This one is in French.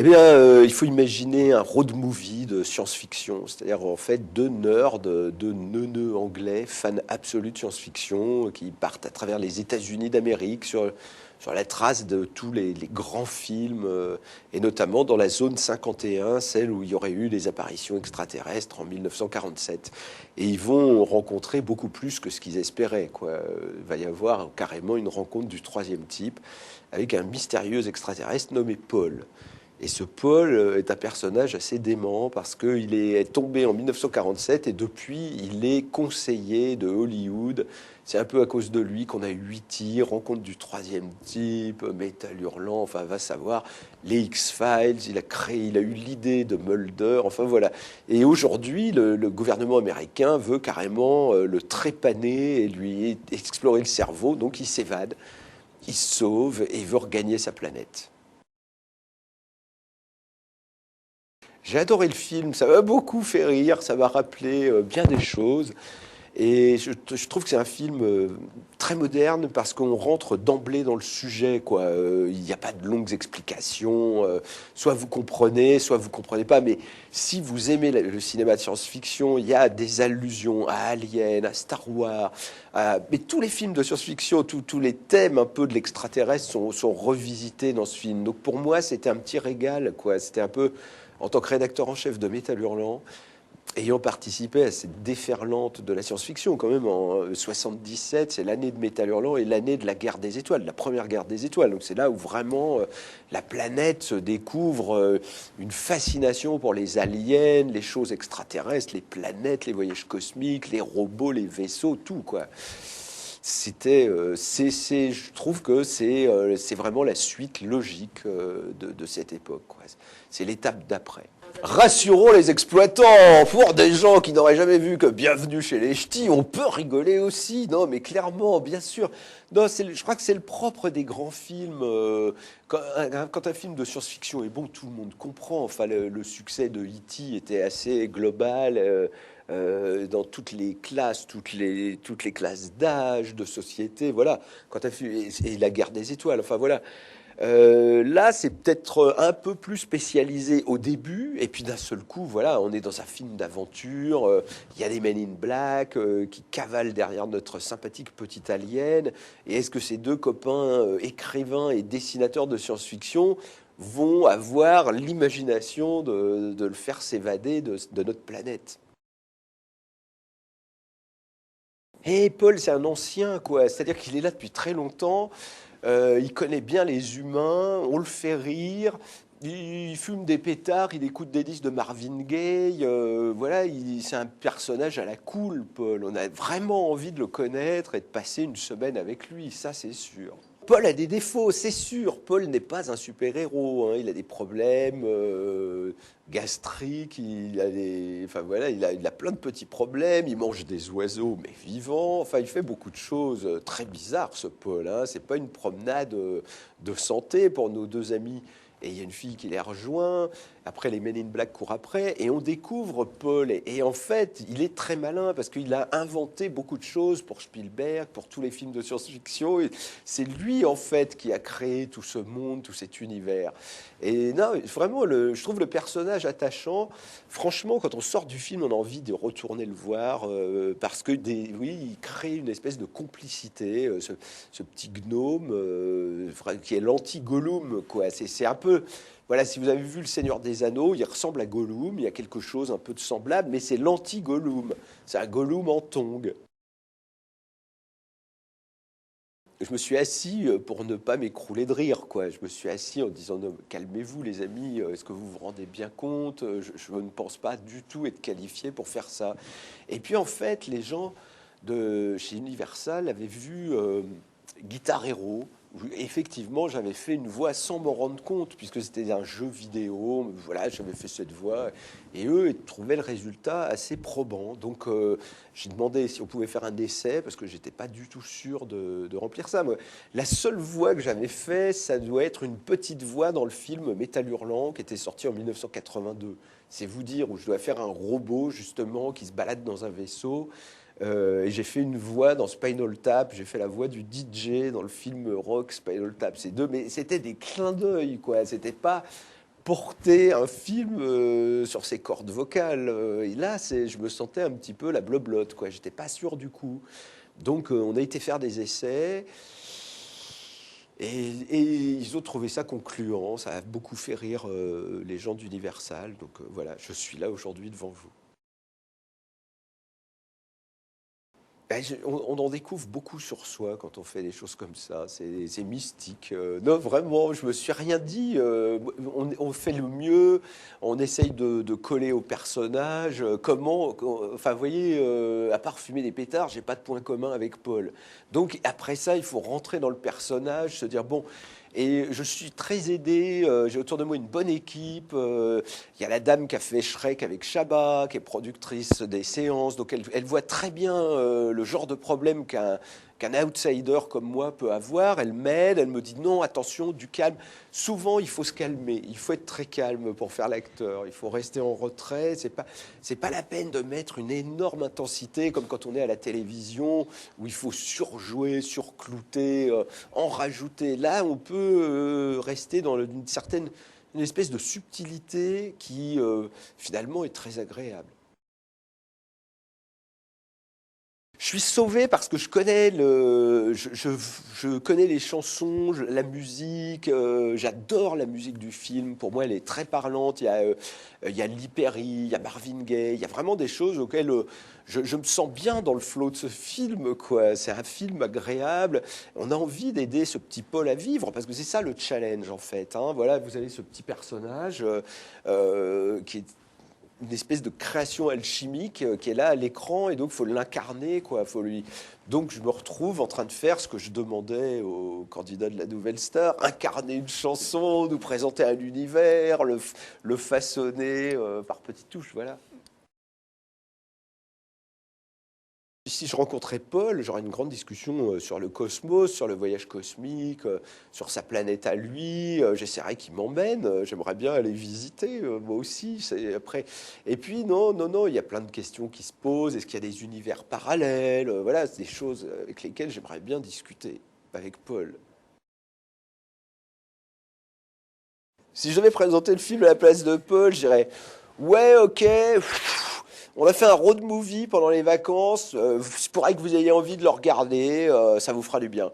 Eh bien, il faut imaginer un road movie de science-fiction, c'est-à-dire en fait deux nerds, deux neuneux anglais, fans absolus de science-fiction, qui partent à travers les États-Unis d'Amérique sur la trace de tous les grands films, et notamment dans la zone 51, celle où il y aurait eu des apparitions extraterrestres en 1947. Et ils vont rencontrer beaucoup plus que ce qu'ils espéraient, quoi. Il va y avoir carrément une rencontre du troisième type avec un mystérieux extraterrestre nommé Paul. Et ce Paul est un personnage assez dément parce qu'il est tombé en 1947 et depuis, il est conseiller de Hollywood. C'est un peu à cause de lui qu'on a eu E.T., Rencontre du troisième type, Métal Hurlant, enfin, va savoir, les X-Files, il a eu l'idée de Mulder, enfin voilà. Et aujourd'hui, le gouvernement américain veut carrément le trépaner et lui explorer le cerveau, donc il s'évade, il se sauve et il veut regagner sa planète. J'ai adoré le film, ça m'a beaucoup fait rire, ça m'a rappelé bien des choses. Et je trouve que c'est un film très moderne parce qu'on rentre d'emblée dans le sujet, quoi. Il n'y a pas de longues explications. Soit vous comprenez, soit vous comprenez pas. Mais si vous aimez le cinéma de science-fiction, il y a des allusions à Alien, à Star Wars. Mais tous les films de science-fiction, tous les thèmes un peu de l'extraterrestre sont revisités dans ce film. Donc pour moi, c'était un petit régal, quoi. C'était un peu, en tant que rédacteur en chef de Métal Hurlant, ayant participé à cette déferlante de la science-fiction, quand même en 77, c'est l'année de Métal Hurlant et l'année de la guerre des étoiles, la première guerre des étoiles. Donc c'est là où vraiment la planète se découvre une fascination pour les aliens, les choses extraterrestres, les planètes, les voyages cosmiques, les robots, les vaisseaux, tout, quoi. Je trouve que c'est vraiment la suite logique de cette époque, quoi. C'est l'étape d'après. Rassurons les exploitants, pour des gens qui n'auraient jamais vu que Bienvenue chez les Ch'tis, on peut rigoler aussi, non mais clairement, bien sûr. Non, je crois que c'est le propre des grands films. Quand un film de science-fiction est bon, tout le monde comprend. Enfin, le succès de E.T. était assez global dans toutes les classes, toutes les classes d'âge, de société, voilà. Et la guerre des étoiles, enfin voilà. Là, c'est peut-être un peu plus spécialisé au début, et puis d'un seul coup, voilà, on est dans un film d'aventure. Il y a des Men in Black qui cavalent derrière notre sympathique petite alien. Et est-ce que ces deux copains écrivains et dessinateurs de science-fiction vont avoir l'imagination de le faire s'évader de notre planète? Et Paul, c'est un ancien, quoi. C'est-à-dire qu'il est là depuis très longtemps. Il connaît bien les humains. On le fait rire. Il fume des pétards. Il écoute des disques de Marvin Gaye. Voilà, c'est un personnage à la cool, Paul. On a vraiment envie de le connaître et de passer une semaine avec lui. Ça, c'est sûr. Paul a des défauts, c'est sûr. Paul n'est pas un super-héros, hein. Il a des problèmes gastriques, enfin voilà, il a plein de petits problèmes. Il mange des oiseaux, mais vivants. Enfin, il fait beaucoup de choses très bizarres, ce Paul, hein. C'est pas une promenade de santé pour nos deux amis. Et il y a une fille qui les rejoint. Après, les Men in Black courent après. Et on découvre Paul. Et en fait, il est très malin parce qu'il a inventé beaucoup de choses pour Spielberg, pour tous les films de science-fiction. Et c'est lui, en fait, qui a créé tout ce monde, tout cet univers. Et non, vraiment, je trouve le personnage attachant. Franchement, quand on sort du film, on a envie de retourner le voir parce que, oui, il crée une espèce de complicité. Ce petit gnome qui est l'anti-Gollum, quoi. C'est un peu. Voilà, si vous avez vu Le Seigneur des Anneaux, il ressemble à Gollum, il y a quelque chose un peu de semblable, mais c'est l'anti-Gollum. C'est un Gollum en tongs. Je me suis assis pour ne pas m'écrouler de rire, quoi. Je me suis assis en disant non, calmez-vous, les amis, est-ce que vous vous rendez bien compte? Je ne pense pas du tout être qualifié pour faire ça. Et puis en fait, les gens de chez Universal avaient vu Guitar Hero, où effectivement j'avais fait une voix sans m'en rendre compte, puisque c'était un jeu vidéo, voilà, j'avais fait cette voix, et eux ils trouvaient le résultat assez probant. Donc j'ai demandé si on pouvait faire un essai, parce que j'étais pas du tout sûr de remplir ça. Moi, la seule voix que j'avais fait, ça doit être une petite voix dans le film Métal Hurlant, qui était sorti en 1982. C'est vous dire, où je dois faire un robot justement qui se balade dans un vaisseau. Et j'ai fait une voix dans Spinal Tap, j'ai fait la voix du DJ dans le film rock Spinal Tap. C'est deux, mais c'était des clins d'œil, quoi. C'était pas porter un film sur ses cordes vocales. Et là, je me sentais un petit peu la bloblotte, quoi. J'étais pas sûr du coup. Donc, on a été faire des essais. Et ils ont trouvé ça concluant, ça a beaucoup fait rire les gens d'Universal. Donc voilà, je suis là aujourd'hui devant vous. Ben, on en découvre beaucoup sur soi quand on fait des choses comme ça. C'est mystique. Non, vraiment, je me suis rien dit. On fait le mieux. On essaye de coller au personnage. Enfin, vous voyez, à part fumer des pétards, j'ai pas de point commun avec Paul. Donc après ça, il faut rentrer dans le personnage, se dire bon. Et je suis très aidé, j'ai autour de moi une bonne équipe. Il y a la dame qui a fait Shrek avec Chabat, qui est productrice des séances. Donc elle voit très bien le genre de problème qu'un outsider comme moi peut avoir. Elle m'aide, elle me dit non, attention, du calme. Souvent, il faut se calmer, il faut être très calme pour faire l'acteur. Il faut rester en retrait. C'est pas la peine de mettre une énorme intensité comme quand on est à la télévision où il faut surjouer, surclouter, en rajouter. Là, on peut rester dans une espèce de subtilité qui finalement est très agréable. Je suis sauvé parce que je connais les chansons, la musique. J'adore la musique du film. Pour moi, elle est très parlante. Il y a Lee Perry, il y a Marvin Gaye. Il y a vraiment des choses auxquelles je me sens bien dans le flot de ce film, quoi. C'est un film agréable. On a envie d'aider ce petit Paul à vivre parce que c'est ça le challenge en fait, hein. Voilà, vous avez ce petit personnage qui est une espèce de création alchimique qui est là à l'écran et donc il faut l'incarner, quoi. Donc je me retrouve en train de faire ce que je demandais au candidat de la Nouvelle Star, incarner une chanson, nous présenter un univers, le façonner par petites touches, voilà. Si je rencontrais Paul, j'aurais une grande discussion sur le cosmos, sur le voyage cosmique, sur sa planète à lui. J'essaierais qu'il m'emmène. J'aimerais bien aller visiter, moi aussi. Après. Et puis, non, non, non, il y a plein de questions qui se posent. Est-ce qu'il y a des univers parallèles? Voilà, c'est des choses avec lesquelles j'aimerais bien discuter avec Paul. Si je devais présenter le film à la place de Paul, je dirais, ouais, ok. On a fait un road movie pendant les vacances. Il pourrait que vous ayez envie de le regarder. Ça vous fera du bien.